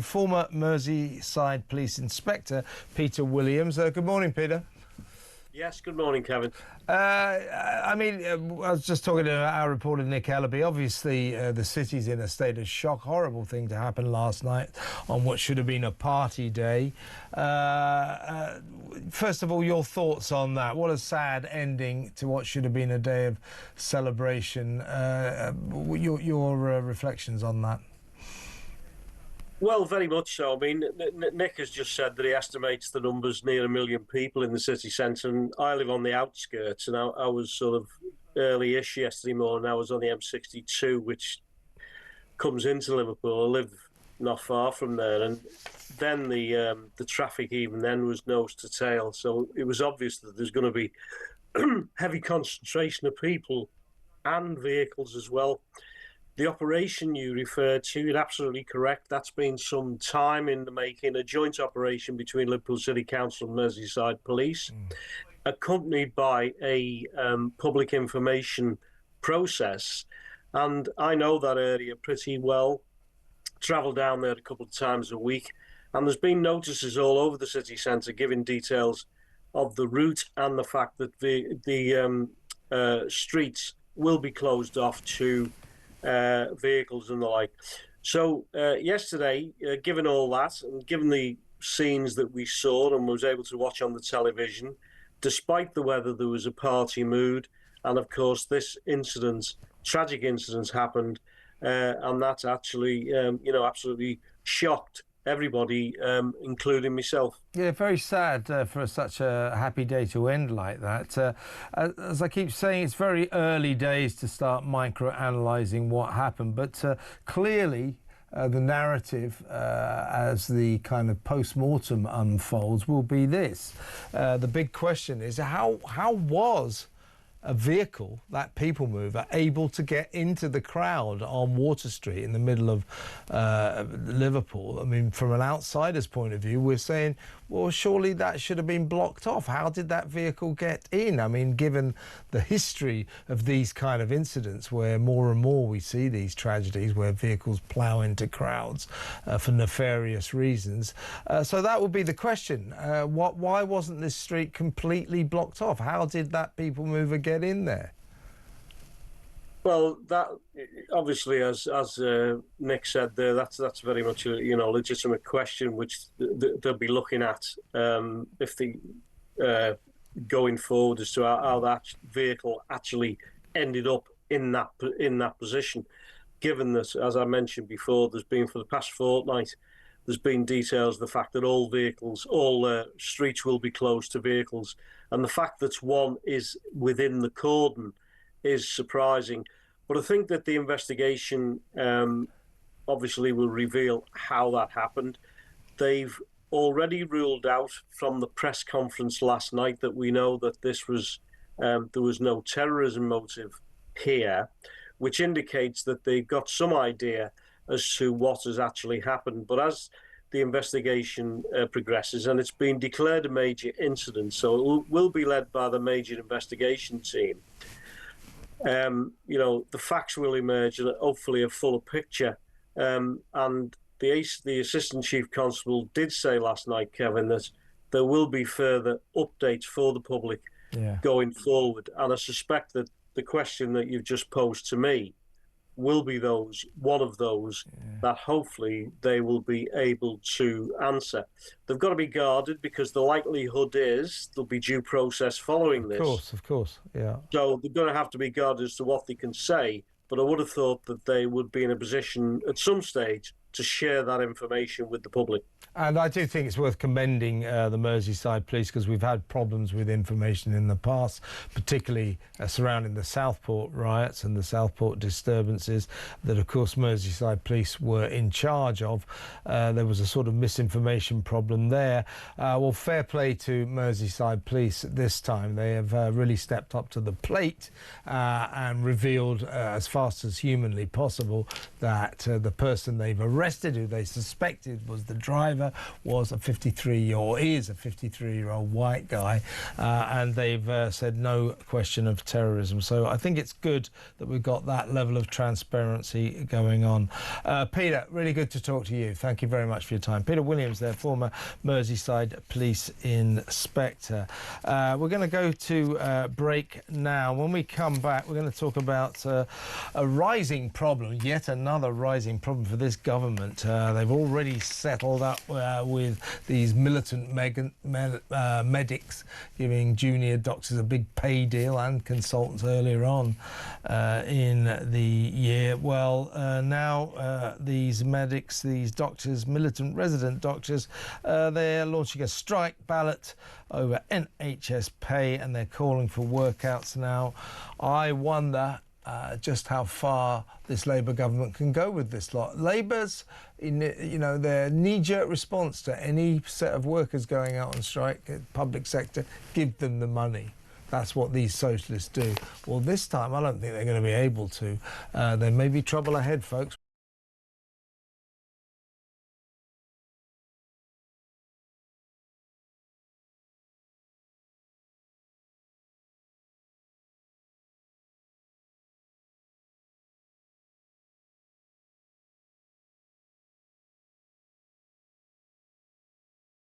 Former Merseyside Police Inspector Peter Williams. Good morning, Peter. Yes, good morning, Kevin. I was just talking to our reporter Nick Ellaby. Obviously, the city's in a state of shock. Horrible thing to happen last night on what should have been a party day. First of all, your thoughts on that. What a sad ending to what should have been a day of celebration. Your reflections on that. Well, very much so. I mean, Nick has just said that he estimates the numbers near 1 million people in the city centre, and I live on the outskirts, and I was sort of early-ish yesterday morning. I was on the M62, which comes into Liverpool. I live not far from there, and then the traffic even then was nose to tail, so it was obvious that there's going to be heavy concentration of people and vehicles as well. The operation you referred to, you're absolutely correct. That's been some time in the making, a joint operation between Liverpool City Council and Merseyside Police, accompanied by a public information process. And I know that area pretty well, travel down there a couple of times a week, and there's been notices all over the city centre giving details of the route and the fact that the streets will be closed off to vehicles and the like. So yesterday, given all that and given the scenes that we saw and was able to watch on the television, despite the weather, there was a party mood. And of course, this incident, tragic incident happened, and that actually, absolutely shocked everybody, including myself. Yeah, very sad for such a happy day to end like that. As I keep saying, it's very early days to start micro-analysing what happened, but clearly the narrative as the kind of post-mortem unfolds will be this. The big question is how was a vehicle, that people mover, able to get into the crowd on Water Street in the middle of Liverpool? I mean, from an outsider's point of view, we're saying, well, surely that should have been blocked off. How did that vehicle get in? I mean, given the history of these kind of incidents where more and more we see these tragedies where vehicles plough into crowds for nefarious reasons. So that would be the question. Why wasn't this street completely blocked off? How did that people mover get in there? Well, that obviously, as Nick said there, that's very much a legitimate question, which they'll be looking at if they going forward as to how that vehicle actually ended up in that position. Given that, as I mentioned before, there's been for the past fortnight, there's been details of the fact that all streets will be closed to vehicles, and the fact that one is within the cordon is surprising. But I think that the investigation obviously will reveal how that happened. They've already ruled out from the press conference last night that we know that this was there was no terrorism motive here, which indicates that they've got some idea as to what has actually happened. But as the investigation progresses, and it's been declared a major incident, so it will be led by the major investigation team. The facts will emerge and hopefully a fuller picture. And the Assistant Chief Constable did say last night, Kevin, that there will be further updates for the public going forward. And I suspect that the question that you've just posed to me will be one of those that hopefully they will be able to answer. They've got to be guarded because the likelihood is there'll be due process following this. Of course, yeah. So they're going to have to be guarded as to what they can say, but I would have thought that they would be in a position at some stage to share that information with the public. And I do think it's worth commending the Merseyside Police, because we've had problems with information in the past, particularly surrounding the Southport riots and the Southport disturbances that, of course, Merseyside Police were in charge of. There was a sort of misinformation problem there. Well, fair play to Merseyside Police this time. They have really stepped up to the plate and revealed as fast as humanly possible that the person they've arrested, who they suspected was the driver, driver was a 53-year-old white guy, and they've said no question of terrorism. So I think it's good that we've got that level of transparency going on. Peter, really good to talk to you. Thank you very much for your time. Peter Williams there, former Merseyside Police Inspector. We're going to go to break now. When we come back, we're going to talk about a rising problem, yet another rising problem for this government. They've already settled up with these militant medics, giving junior doctors a big pay deal and consultants earlier on in the year. Well, now these medics, these doctors, militant resident doctors, they're launching a strike ballot over NHS pay, and they're calling for workouts now. I wonder just how far this Labour government can go with this lot. Labour's, their knee-jerk response to any set of workers going out on strike, public sector, give them the money. That's what these socialists do. Well, this time I don't think they're going to be able to. There may be trouble ahead, folks.